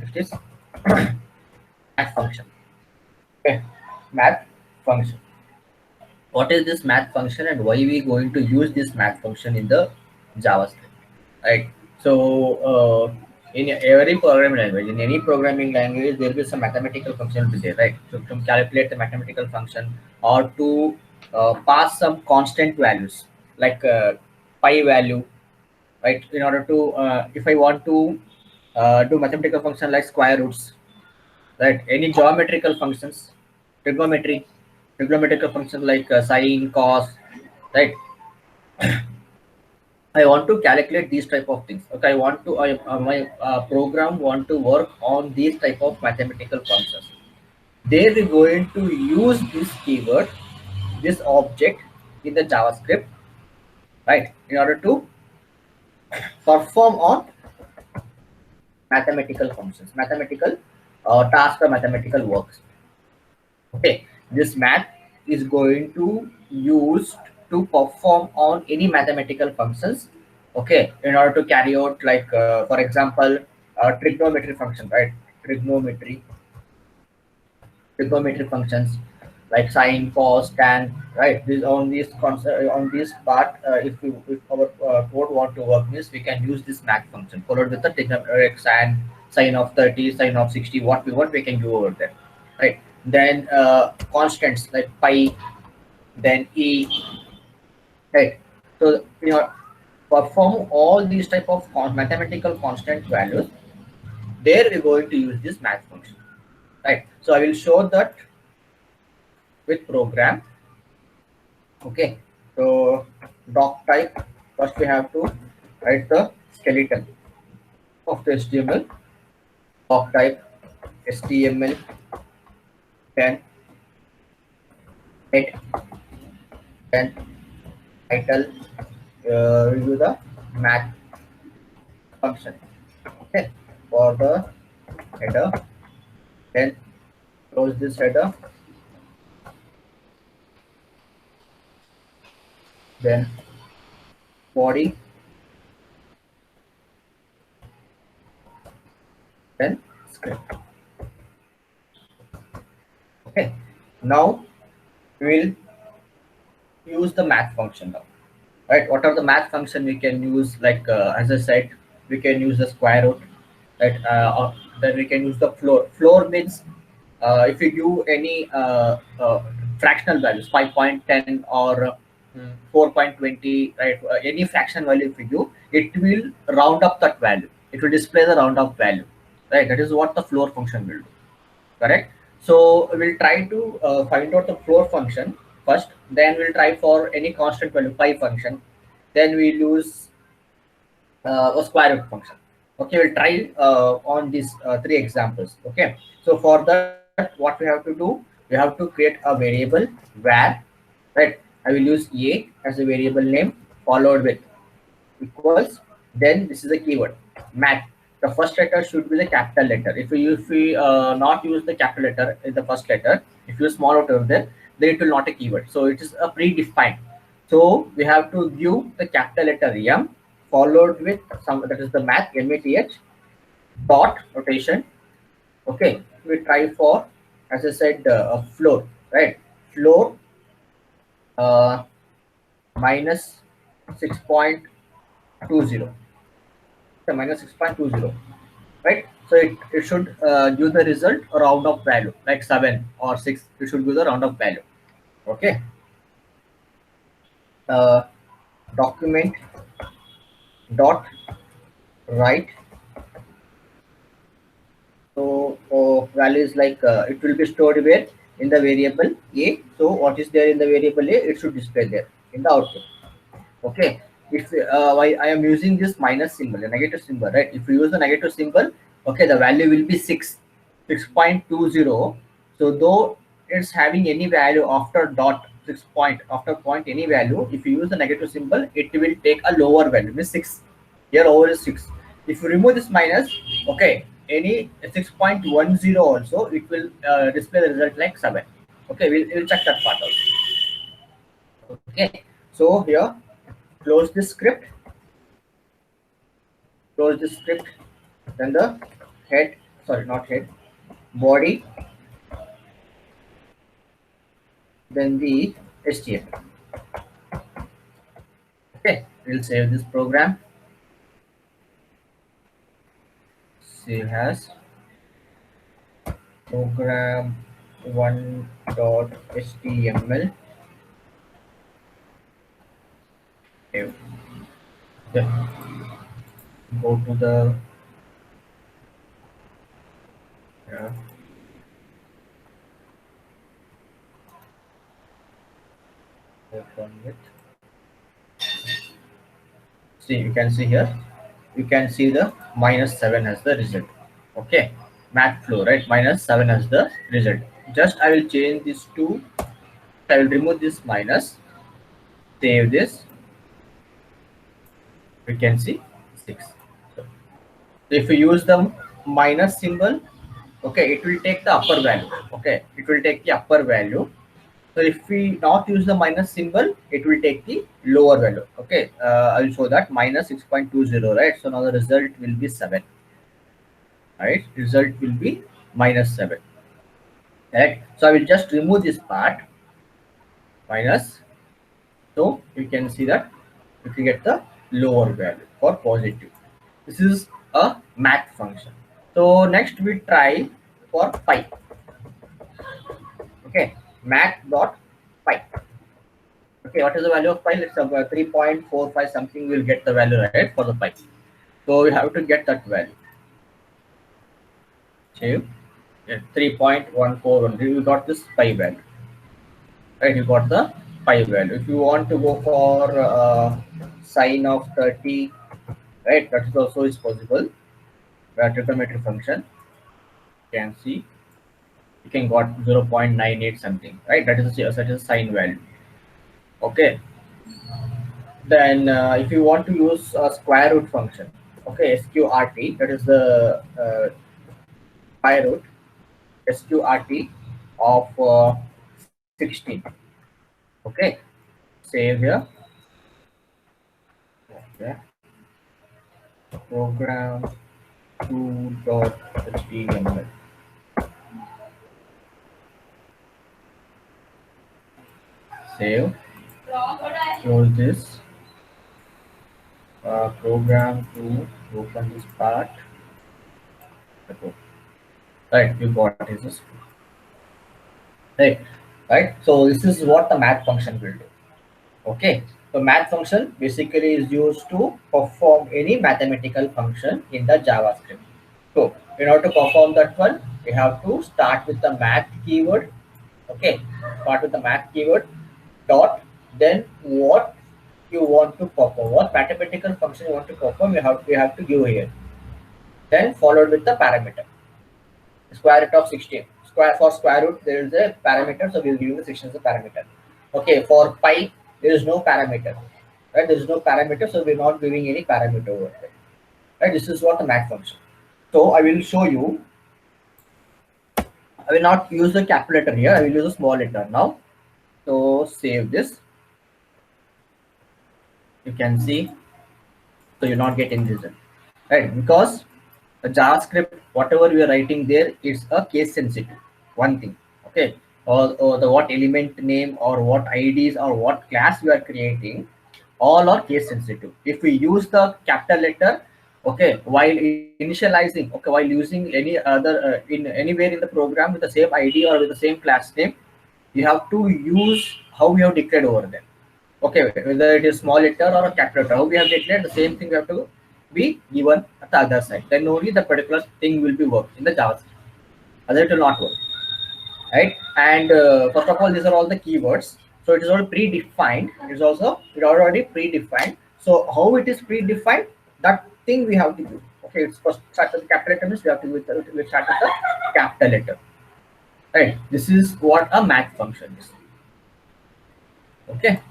It is math function. Okay, math function. What is this math function and why we going to use this math function in the JavaScript, right? So in every programming language, in any programming language, there will be some mathematical function will be there, right? So to calculate the mathematical function or to pass some constant values like pi value, right? In order to if I want to do mathematical function like square roots, right? Any geometrical functions, trigonometry, trigonometrical functions like sine, cos, right? I want to calculate these type of things. Okay, I want to my program want to work on these type of mathematical functions. There we're going to use this keyword, this object in the JavaScript, right? In order to perform on mathematical functions, mathematical task or mathematical works. Okay, this math is going to use to perform on any mathematical functions. Okay, in order to carry out like for example, trigonometry function, right? Trigonometry, trigonometry functions like sine, cos, tan, right? This on this concept on this part, if our code want to work means we can use this math function followed with the trigonometric sine of 30, sine of 60, what we want we can do over there, right? Then constants like pi, then e, right? So perform all these type of mathematical constant values. There we're going to use this math function, right? So I will show that with program. Okay, so doc type, first we have to write the skeleton of the HTML. Doc type HTML, then head, then title, review the math function. Okay, for the header, then close this header, then body, then script. Okay, now we will use the math function now, right? What are the math function we can use? Like as I said, we can use the square root, right? Then we can use the floor. Floor means if you do any fractional values, 5.10 or 4.20, right? Any fraction value if you do, it will round up that value. It will display the round up value, right? That is what the floor function will do. Correct. So we'll try to find out the floor function first, then we'll try for any constant value pi function, then we'll use a square root function. Okay, we'll try on these three examples. Okay, so for that what we have to do, we have to create a variable var, right? I will use a as a variable name followed with equals, then this is a keyword math. The first letter should be the capital letter. If we not use the capital letter in the first letter, if you use small letter there, then it will not a keyword, so it is a predefined. So we have to give the capital letter M followed with some, that is the math, math dot notation. Okay, we try for, as I said, a floor, right? Floor uh, minus 6.20, minus 6.20, right? So it should give the result a round of value like 7 or 6. It should give the round of value. Okay, document dot write. So value is like it will be stored where, in the variable a. So what is there in the variable a, it should display there in the output. Okay, if I am using this minus symbol, a negative symbol, right? If you use the negative symbol, okay, the value will be 6.20. So though it's having any value after dot, 6 point, after point any value, if you use the negative symbol, it will take a lower value, means 6. Here over is 6. If you remove this minus, okay, any 6.10 also, it will display the result like 7. Okay, we'll check that part also. Okay, so here close this script, close this script, then the head sorry, not head, body, then the HTML. Okay, we'll save this program. Save as program one.html. Okay, yeah, go to the yeah, open it. See, you can see here, you can see the -7 as the result. Okay, math flow, right? -7 as the result. Just I will change this to, I will remove this minus, save this, we can see 6. So if you use the minus symbol, okay, it will take the upper value. Okay, it will take the upper value. So if we not use the minus symbol, it will take the lower value. Okay, I'll show that -6.20, right? So now the result will be 7, right? Result will be -7, right? So I will just remove this part, minus. So you can see that you can get the lower value for positive. This is a math function. So next we try for pi. Okay, math dot pi. Okay, what is the value of pi? Let's have 3.45 something. We'll get the value, right, for the pi. So we have to get that value. Save. Yeah, 3.141. You got this pi value, right? You got the pi value. If you want to go for sine of 30, right, that is also is possible. Trigonometry function, you can see you can got 0.98 something, right? That is such a sine value. Okay, then if you want to use a square root function, okay, sqrt, that is the pi root, sqrt of 16. Okay, save here. Okay, program 2.html. Save. Close this. Program to open this part. Right, you got it. Right, right. So this is what the math function will do. Okay, so math function basically is used to perform any mathematical function in the JavaScript. So in order to perform that one, we have to start with the math keyword. Okay, start with the math keyword dot, then what you want to perform, what mathematical function you want to perform, we have to give here. Then followed with the parameter. Square root of 16. Square root, there is a parameter, so we will give the 16 as a parameter. Okay, for pi, there is no parameter. Right? There is no parameter, so we're not giving any parameter over there. Right? This is what the math function. So I will show you. I will not use the capital letter here, I will use a small letter now. So save this. You can see, so you're not getting this, right? Because the JavaScript, whatever we are writing there, is a case sensitive one thing. Okay, or the what element name or what IDs or what class we are creating, all are case sensitive. If we use the capital letter, okay, while initializing, okay, while using any other in anywhere in the program with the same ID or with the same class name, you have to use how we have declared over there. Okay, whether it is small letter or a capital letter, how we have declared the same thing we have to be given at the other side. Then only the particular thing will be worked in the JavaScript. Other it will not work, right? And first of all, these are all the keywords. So it is all predefined. It is also already predefined. So how it is predefined, that thing we have to do. Okay, it's first start with the capital letter means we have to we start with the capital letter. Right. This is what a math function is. Okay.